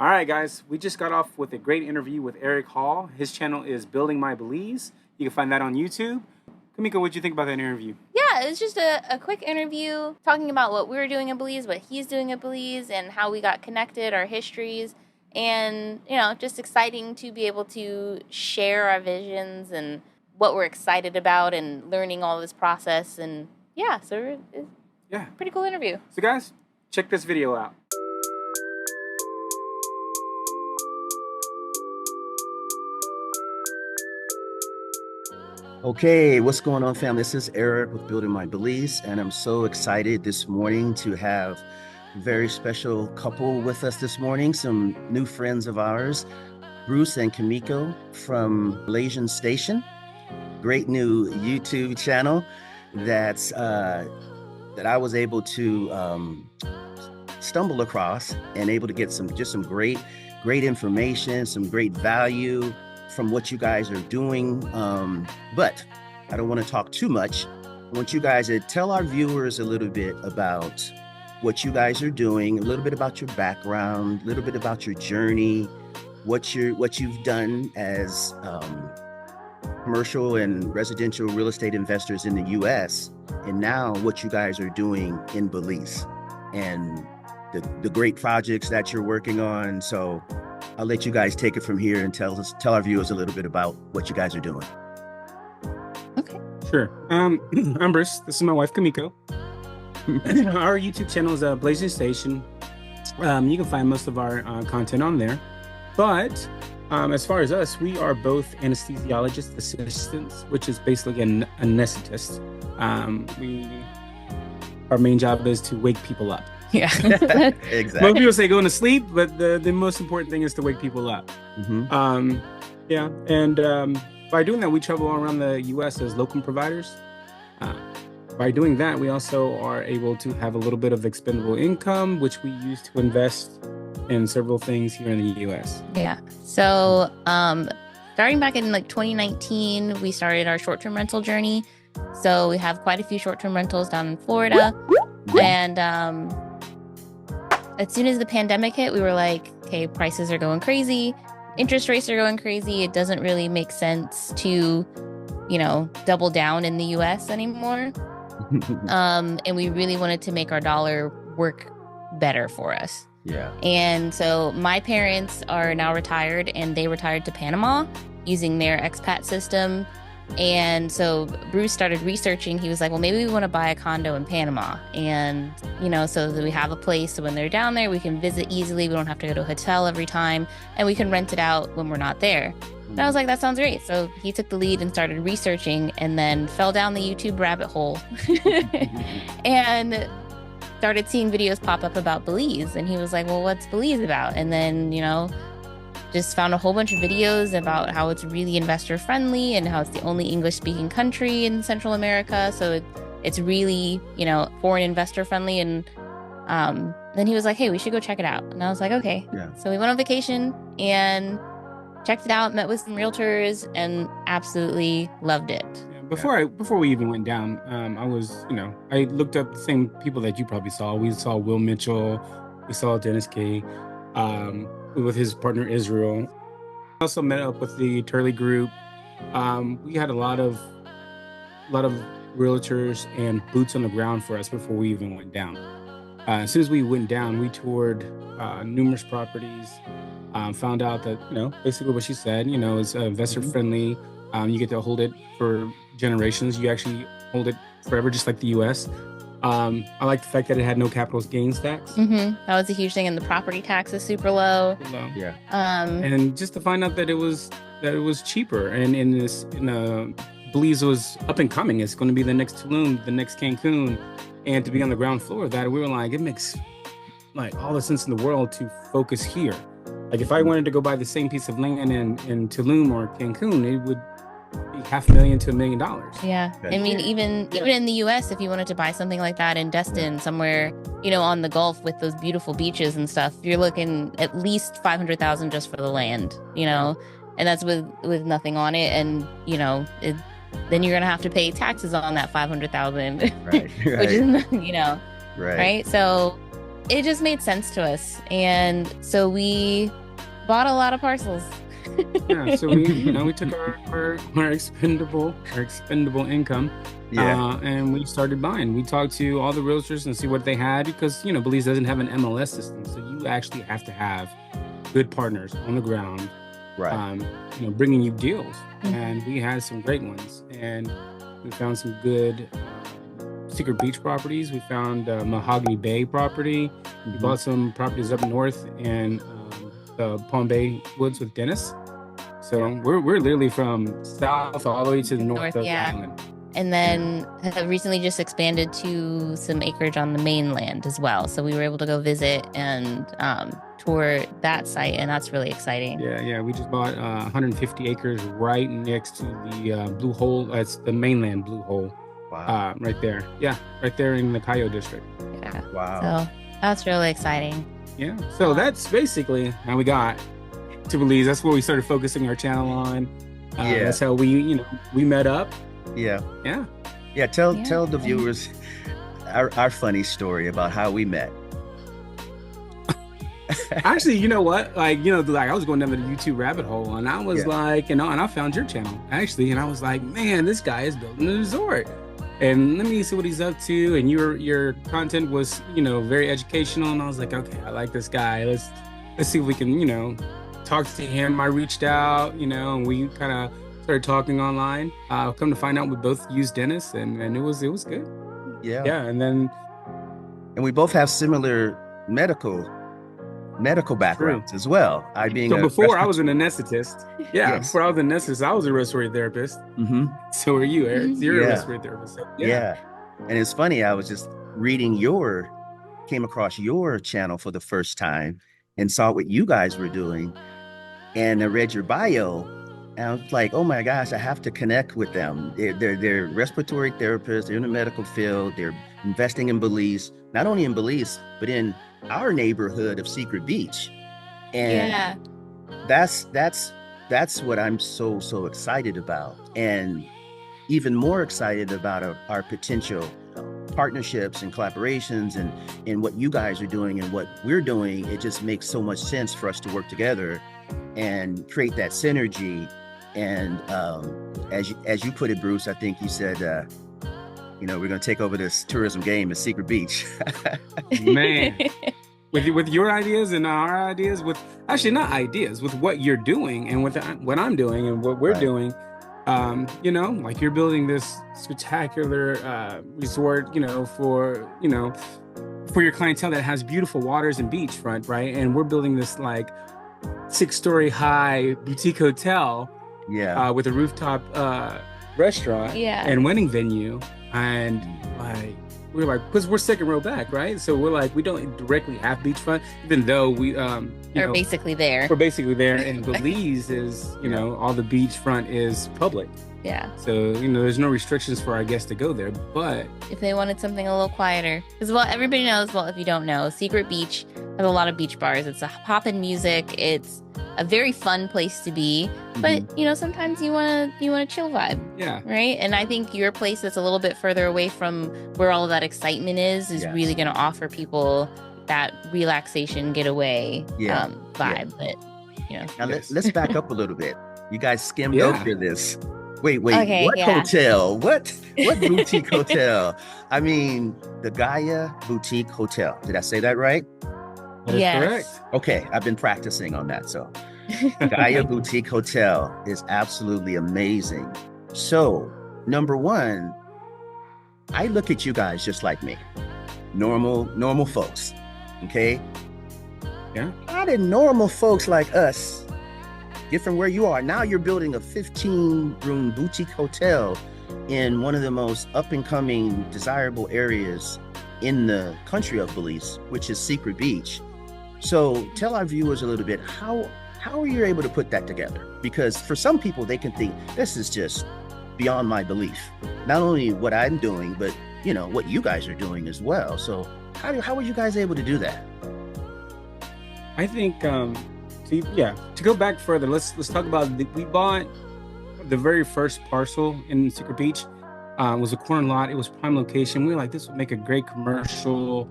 All right, guys, we just got off with a great interview with Eric Hall. His channel is Building My Belize. You can find that on YouTube. Kamika, what did you think about that interview? Yeah, it was just a quick interview talking about what we were doing in Belize, what he's doing in Belize, and how we got connected, our histories, and, just exciting to be able to share our visions and what we're excited about and learning all this process. And yeah, so it's Yeah. a pretty cool interview. So, guys, check this video out. Okay, what's going on, fam? This is Eric with Building My Belize, and I'm so excited this morning to have a very special couple with us this morning, some new friends of ours, Bruce and Kamiko from Blasian Station. Great new YouTube channel that I was able to stumble across and able to get some great information, some great value from what you guys are doing. But I don't want to talk too much. I want you guys to tell our viewers a little bit about what you guys are doing, a little bit about your background, a little bit about your journey, what you've done as commercial and residential real estate investors in the US, and now what you guys are doing in Belize and the great projects that you're working on. So I'll let you guys take it from here and tell our viewers a little bit about what you guys are doing. Okay. Sure. I'm Bruce. This is my wife, Kamiko. Our YouTube channel is Blasian Station. You can find most of our content on there. But as far as us, we are both anesthesiologist assistants, which is basically an anesthetist. Our main job is to wake people up. Yeah. Exactly. Most people say going to sleep, but the most important thing is to wake people up. Mm-hmm. By doing that, we travel all around the U.S. as locum providers. By doing that, we also are able to have a little bit of expendable income, which we use to invest in several things here in the U.S. Yeah. So starting back in 2019, we started our short-term rental journey. So we have quite a few short-term rentals down in Florida. And as soon as the pandemic hit, we were like, okay, prices are going crazy. Interest rates are going crazy. It doesn't really make sense to, double down in the US anymore. And we really wanted to make our dollar work better for us. Yeah. And so my parents are now retired, and they retired to Panama using their expat system. And so Bruce started researching. He was like, well, maybe we want to buy a condo in Panama. And, so that we have a place. So when they're down there, we can visit easily. We don't have to go to a hotel every time. And we can rent it out when we're not there. And I was like, that sounds great. So he took the lead and started researching, and then fell down the YouTube rabbit hole and started seeing videos pop up about Belize. And he was like, well, what's Belize about? And then, just found a whole bunch of videos about how it's really investor friendly and how it's the only English speaking country in Central America. So it's really, foreign investor friendly. And then he was like, hey, we should go check it out. And I was like, okay. Yeah. So we went on vacation and checked it out, met with some realtors, and absolutely loved it. Before we even went down, I was, I looked up the same people that you probably saw. We saw Will Mitchell, we saw Dennis Kay, with his partner Israel. I also met up with the Turley group. We had a lot of realtors and boots on the ground for us before we even went down. As soon as we went down, we toured numerous properties. Found out that basically what she said, is investor friendly. You get to hold it for generations. You actually hold it forever, just like the U.S. I like the fact that it had no capital gains tax. Mm-hmm. That was a huge thing, and the property tax is super low. Yeah. And just to find out that it was cheaper, and Belize was up and coming. It's going to be the next Tulum, the next Cancun, and to be on the ground floor of that, we were like, it makes all the sense in the world to focus here. Like if I wanted to go buy the same piece of land in Tulum or Cancun, it would be $500,000 to $1 million. Yeah. I mean, even in the US, if you wanted to buy something like that in Destin, somewhere, on the Gulf with those beautiful beaches and stuff, you're looking at least $500,000 just for the land, and that's with nothing on it. And, then you're going to have to pay taxes on that $500,000, Right. which is, right. So it just made sense to us, and so we bought a lot of parcels. Yeah, so we took our expendable income, Yeah. and we started buying. We talked to all the realtors and see what they had, because Belize doesn't have an MLS system, so you actually have to have good partners on the ground, Right. bringing you deals. Mhm. And we had some great ones, and we found some good Secret Beach properties. We found Mahogany Bay property. We Mhm. bought some properties up north in the Palm Bay Woods with Dennis. So we're literally from south all the way to the north of the yeah. island. And then have recently just expanded to some acreage on the mainland as well. So we were able to go visit and tour that site, and that's really exciting. Yeah. We just bought 150 acres right next to the Blue Hole. That's the mainland Blue Hole. Wow. Right there. Yeah, right there in the Cayo district. Yeah. Wow. So that's really exciting. Yeah. So that's basically how we got to Belize. That's what we started focusing our channel on. Yeah. That's how we met up. Yeah. Yeah. Yeah. Tell the viewers our funny story about how we met. Actually, you know what? I was going down the YouTube rabbit hole, and I was like, and I found your channel actually, and I was like, man, this guy is building a resort, and let me see what he's up to. And your content was, very educational, and I was like, okay, I like this guy. Let's see if we can, talk to him. I reached out, and we kind of started talking online. Come to find out, we both used Dennis, and it was good. Yeah. Yeah, and we both have similar medical backgrounds as well. Before I was an anesthetist. Yeah, Yes. before I was an anesthetist, I was a respiratory therapist. Mm-hmm. So are you, Eric? Mhm. You're Yeah. a respiratory therapist. So, Yeah. And it's funny, I was just came across your channel for the first time and saw what you guys were doing. And I read your bio, and I was like, oh my gosh, I have to connect with them. They're respiratory therapists, they're in the medical field, they're investing in Belize, not only in Belize, but in our neighborhood of Secret Beach. And that's what I'm so excited about. And even more excited about our potential partnerships and collaborations and what you guys are doing and what we're doing. It just makes so much sense for us to work together and create that synergy. And as you put it, Bruce, I think you said, we're going to take over this tourism game at Secret Beach. Man, with your ideas and our ideas, with actually not ideas, with what you're doing and with what I'm doing and what we're doing, like you're building this spectacular resort, for your clientele that has beautiful waters and beachfront, right? And we're building this like 6-story high boutique hotel, with a rooftop restaurant and wedding venue, and we're like, because we're second row back, right? So we're like, we don't directly have beachfront, even though we are basically there. We're basically there, and Belize is, all the beachfront is public. Yeah. So, there's no restrictions for our guests to go there. But if they wanted something a little quieter, because everybody knows, if you don't know, Secret Beach has a lot of beach bars. It's a poppin' music. It's a very fun place to be. But sometimes you want a chill vibe. Yeah. Right. And I think your place that's a little bit further away from where all of that excitement is really going to offer people that relaxation getaway vibe. But now let's back up a little bit. You guys skimmed over this. Wait, Okay, what hotel? What boutique hotel? I mean, the Gaia Boutique Hotel. Did I say that right? That is correct. Okay, I've been practicing on that. So Gaia Boutique Hotel is absolutely amazing. So, number one, I look at you guys just like me. Normal folks. Okay? Yeah. How did normal folks like us get from where you are? Now you're building a 15-room boutique hotel in one of the most up-and-coming, desirable areas in the country of Belize, which is Secret Beach. So tell our viewers a little bit, how are you able to put that together? Because for some people, they can think, this is just beyond my belief. Not only what I'm doing, but what you guys are doing as well. So how were you guys able to do that? I think to go back further, let's talk about we bought the very first parcel in Secret Beach. Was a corner lot. It was prime location. We were like, this would make a great commercial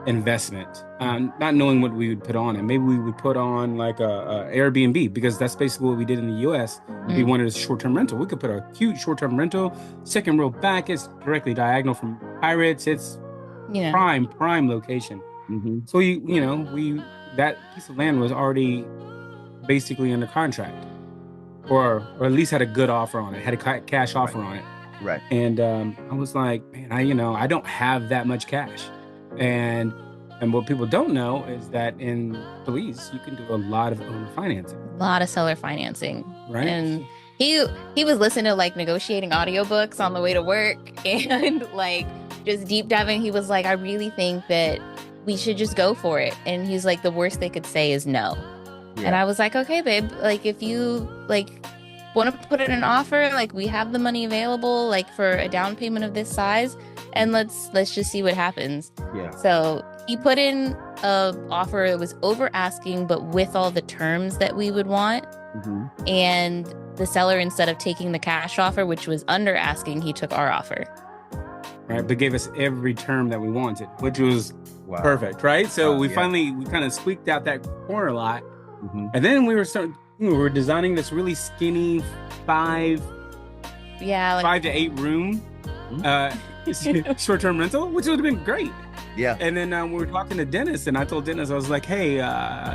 investment, not knowing what we would put on it. Maybe we would put on like a Airbnb, because that's basically what we did in the US. We wanted a short-term rental. We could put a cute short-term rental, second row back. It's directly diagonal from Pirates. It's prime location. So that piece of land was already basically under contract, or at least had a good offer on it, had a cash offer on it. Right. And I was like, man, I don't have that much cash. And what people don't know is that in Belize, you can do a lot of owner financing. A lot of seller financing. Right. And he was listening to like negotiating audiobooks on the way to work and like just deep diving. He was like, I really think that we should just go for it. And he's like, the worst they could say is no. Yeah. And I was like, okay, babe, like if you like want to put in an offer, like we have the money available, like for a down payment of this size, and let's just see what happens. Yeah. So he put in a offer that was over asking, but with all the terms that we would want. And the seller, instead of taking the cash offer, which was under asking, he took our offer. Right, but gave us every term that we wanted, which was perfect, right? So we kind of squeaked out that corner lot, and then we were designing this really skinny 5 to 8 room short-term rental, which would have been great. Yeah. And then we were talking to Dennis, and I told Dennis, I was like, hey,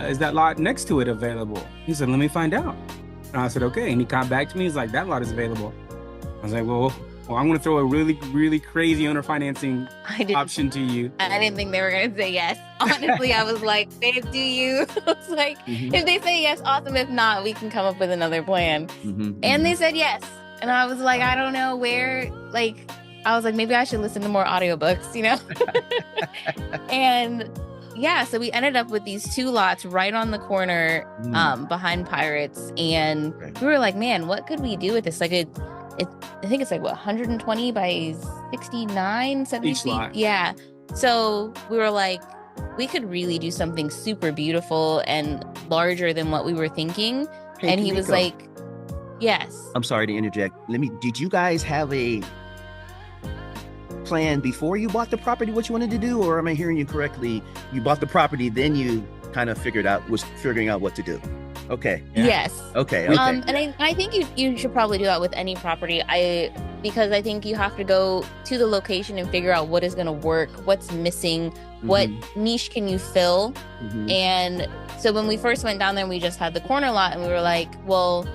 is that lot next to it available? He said, let me find out. And I said, okay. And he got back to me. He's like, that lot is available. I was like, well, I'm going to throw a really, really crazy owner financing option to you. I didn't think they were going to say yes. Honestly, I was like, babe, do you? I was like, if they say yes, awesome. If not, we can come up with another plan. And they said yes. And I was like, I don't know where, like, I was like, maybe I should listen to more audiobooks, And yeah, so we ended up with these 2 lots right on the corner behind Pirates. And we were like, man, what could we do with this? Like, I think it's like, 120 by 69, 70 each feet? Lot. Yeah. So we were like, we could really do something super beautiful and larger than what we were thinking. Hey, and he was like, yes. I'm sorry to interject. Did you guys have a plan before you bought the property what you wanted to do, or am I hearing you correctly? You bought the property, then you kind of figuring out what to do. Okay. Yeah. Yes. Okay. And I think you should probably do that with any property. Because I think you have to go to the location and figure out what is going to work, what's missing, what niche can you fill. And so when we first went down there, we just had the corner lot, and we were like, well,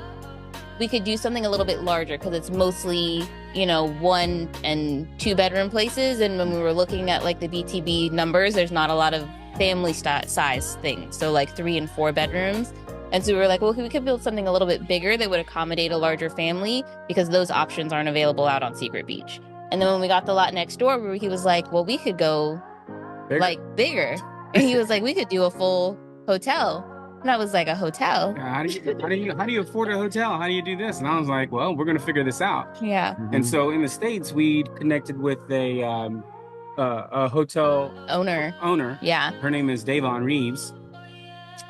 we could do something a little bit larger because it's mostly 1 and 2 bedroom places. And when we were looking at like the BTB numbers, there's not a lot of family size things. So like 3 and 4 bedrooms. And so we were like, well, we could build something a little bit bigger that would accommodate a larger family, because those options aren't available out on Secret Beach. And then when we got the lot next door, he was like, well, we could go bigger. And he was like, we could do a full hotel. And I was like, a hotel? How do you afford a hotel? How do you do this? And I was like, well, we're going to figure this out. Yeah. And so in the States, we connected with a hotel owner. Yeah. Her name is Davon Reeves.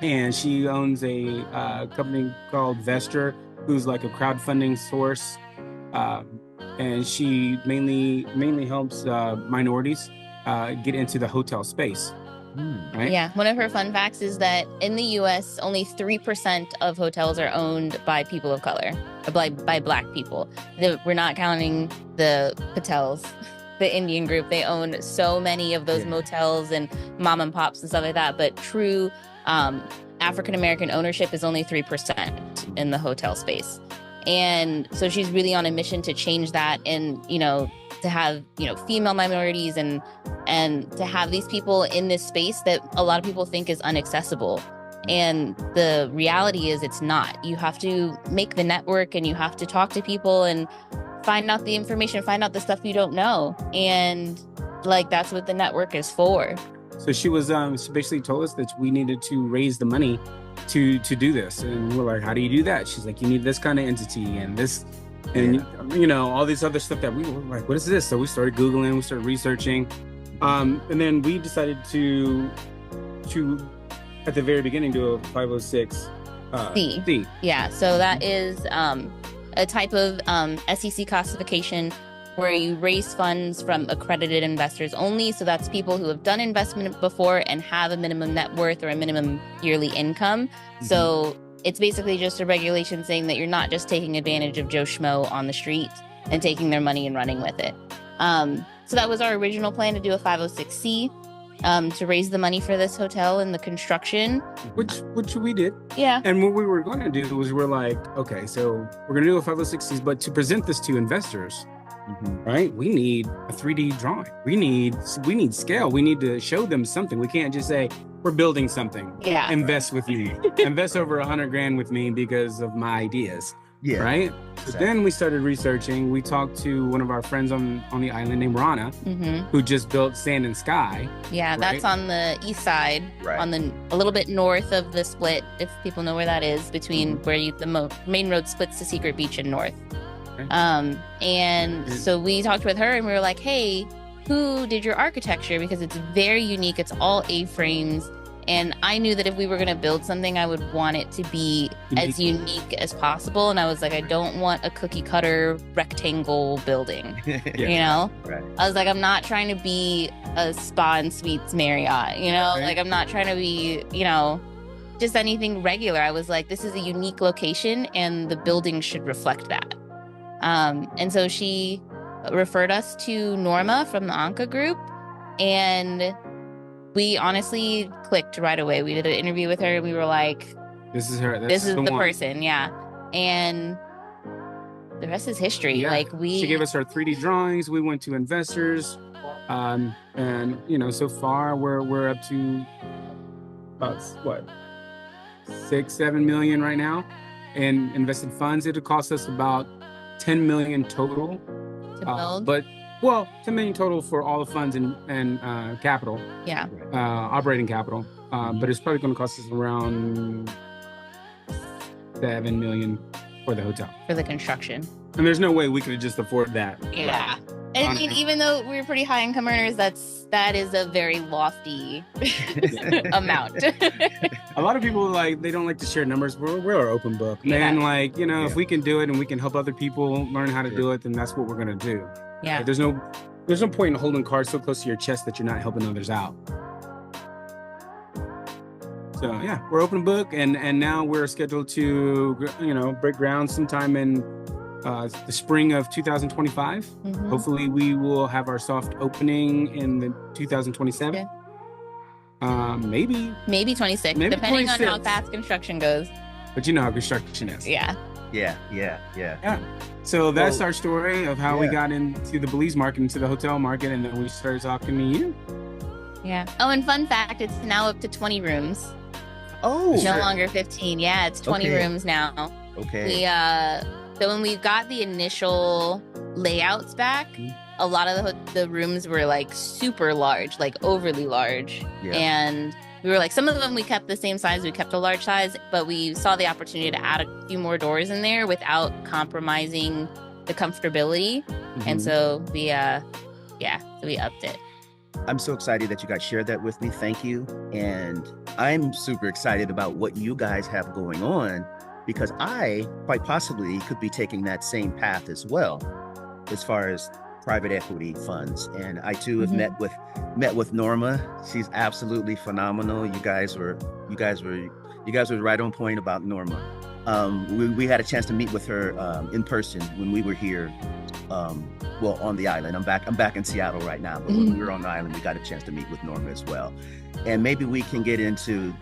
And she owns a company called Vestor, who's like a crowdfunding source. And she mainly helps minorities get into the hotel space. Right? Yeah. One of her fun facts is that in the U.S., only 3% of hotels are owned by people of color, by Black people. We're not counting the Patels, the Indian group. They own so many of those motels and mom and pops and stuff like that. But true African-American ownership is only 3% in the hotel space. And so she's really on a mission to change that, and, to have, female minorities and to have these people in this space that a lot of people think is inaccessible. And the reality is it's not. You have to make the network, and you have to talk to people and find out the information, find out the stuff you don't know. And like, that's what the network is for. So she basically told us that we needed to raise the money to do this. And we're like, how do you do that? She's like, you need this kind of entity and this, and all this other stuff that we were like, what is this? So we started Googling, we started researching. And then we decided to at the very beginning do a 506 C. Yeah, so that is a type of SEC classification where you raise funds from accredited investors only. So that's people who have done investment before and have a minimum net worth or a minimum yearly income. So it's basically just a regulation saying that you're not just taking advantage of Joe Schmo on the street and taking their money and running with it. So that was our original plan, to do a 506c, to raise the money for this hotel and the construction. Which we did. Yeah. And what we were going to do was we're like, okay, so we're going to do a 506c, but to present this to investors, right? We need a 3D drawing. We need scale. We need to show them something. We can't just say, we're building something. Yeah. Invest with me. Invest over $100,000 with me because of my ideas. Yeah. Right? Exactly. So then we started researching. We talked to one of our friends on the island named Rana, who just built Sand and Sky. Yeah, right? that's on the east side, Right. on a little bit north of the split, if people know where that is, between where the main road splits to Secret Beach and North. Okay. And so we talked with her and we were like, hey, who did your architecture? Because it's very unique. It's all A-frames. And I knew that if we were going to build something, I would want it to be as unique as possible. And I was like, I don't want a cookie cutter rectangle building, you know? Right. I was like, I'm not trying to be a spa and suites Marriott, you know? Right. Like, I'm not trying to be, you know, just anything regular. I was like, this is a unique location and the building should reflect that. And so she referred us to Norma from the Anka group, and we honestly clicked right away. We did an interview with her and we were like, this is her. this is the one. person. Yeah. And the rest is history. Yeah. Like She gave us our 3D drawings. We went to investors. And you know, so far we're up to about what, 6-7 million right now in invested funds. It'll cost us about 10 million total. to build. But well, 10 million total for all the funds and capital, Yeah. operating capital. But it's probably going to cost us around 7 million for the hotel. For the construction. And there's no way we could just afford that. Yeah. And I mean, even though we're pretty high income earners, that is a very lofty amount. A lot of people they don't like to share numbers. We're an open book, man. Like, you know, if we can do it and we can help other people learn how to do it, then that's what we're gonna do. Yeah. Like, there's no point in holding cards so close to your chest that you're not helping others out. So yeah, we're open book, and now we're scheduled to, you know, break ground sometime in the spring of 2025. Hopefully we will have our soft opening in the 2027. Maybe 26, Maybe depending on 26. how fast construction goes. But you know how construction is. Yeah. Yeah. So that's our story of how we Yeah. got into the Belize market, into the hotel market, and then we started talking to you. Yeah. Oh, and fun fact, it's now up to 20 rooms. Oh, It's no longer 15. Yeah, it's 20 Okay. rooms now. okay. So when we got the initial layouts back, a lot of the rooms were like super large, like overly large. Yeah. And we were like, some of them we kept the same size, we kept a large size, but we saw the opportunity to add a few more doors in there without compromising the comfortability. And so we upped it. I'm so excited that you guys shared that with me. Thank you. And I'm super excited about what you guys have going on, because I quite possibly could be taking that same path as well, as far as private equity funds. And I too have met with Norma. She's absolutely phenomenal. You guys were right on point about Norma. We had a chance to meet with her in person when we were here. On the island. I'm back in Seattle right now, but when we were on the island, we got a chance to meet with Norma as well. And maybe we can get into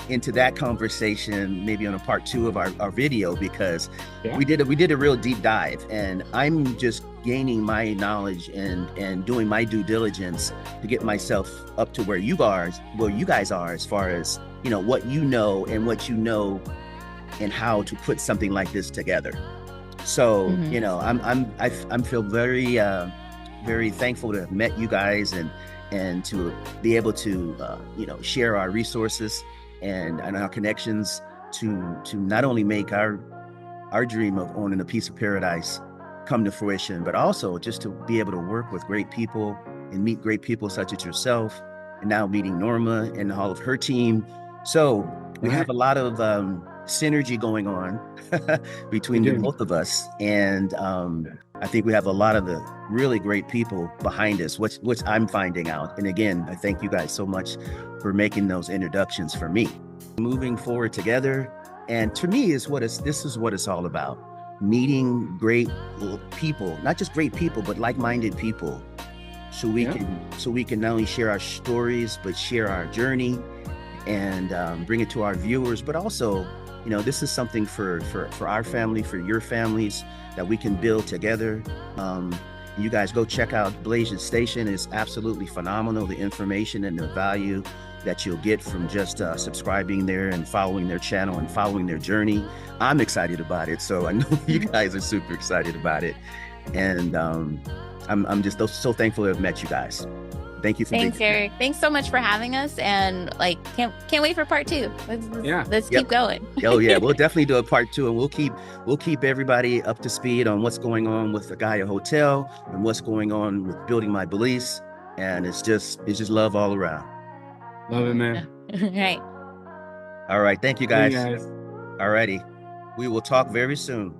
that conversation maybe on a part 2 of our video, because we did a real deep dive, and I'm just gaining my knowledge and doing my due diligence to get myself up to where you guys are, as far as, you know, what you know and how to put something like this together. So, you know, I feel very, very thankful to have met you guys and to be able to, you know, share our resources and our connections to not only make our dream of owning a piece of paradise come to fruition, but also just to be able to work with great people and meet great people such as yourself, and now meeting Norma and all of her team. So we have a lot of synergy going on between We the do. both of us. And I think we have a lot of the really great people behind us, which I'm finding out. And again, I thank you guys so much for making those introductions for me. Moving forward together. And to me, this is what it's all about. Meeting great people, not just great people, but like-minded people. So we can not only share our stories, but share our journey and bring it to our viewers. But also, you know, this is something for our family, for your families, that we can build together. You guys go check out Blasian Station. It's absolutely phenomenal, the information and the value that you'll get from just subscribing there and following their channel and following their journey. I'm excited about it, so I know you guys are super excited about it. And I'm just so thankful to have met you guys. Thank you for Thanks, Eric. Thanks so much for having us, and like can't wait for part 2. Let's keep going. Oh yeah, we'll definitely do a part 2, and we'll keep everybody up to speed on what's going on with the Gaia Hotel and what's going on with building my Belize. And it's just love all around. Love it, man. Right. All right, thank you guys. Hey, guys. All righty, we will talk very soon.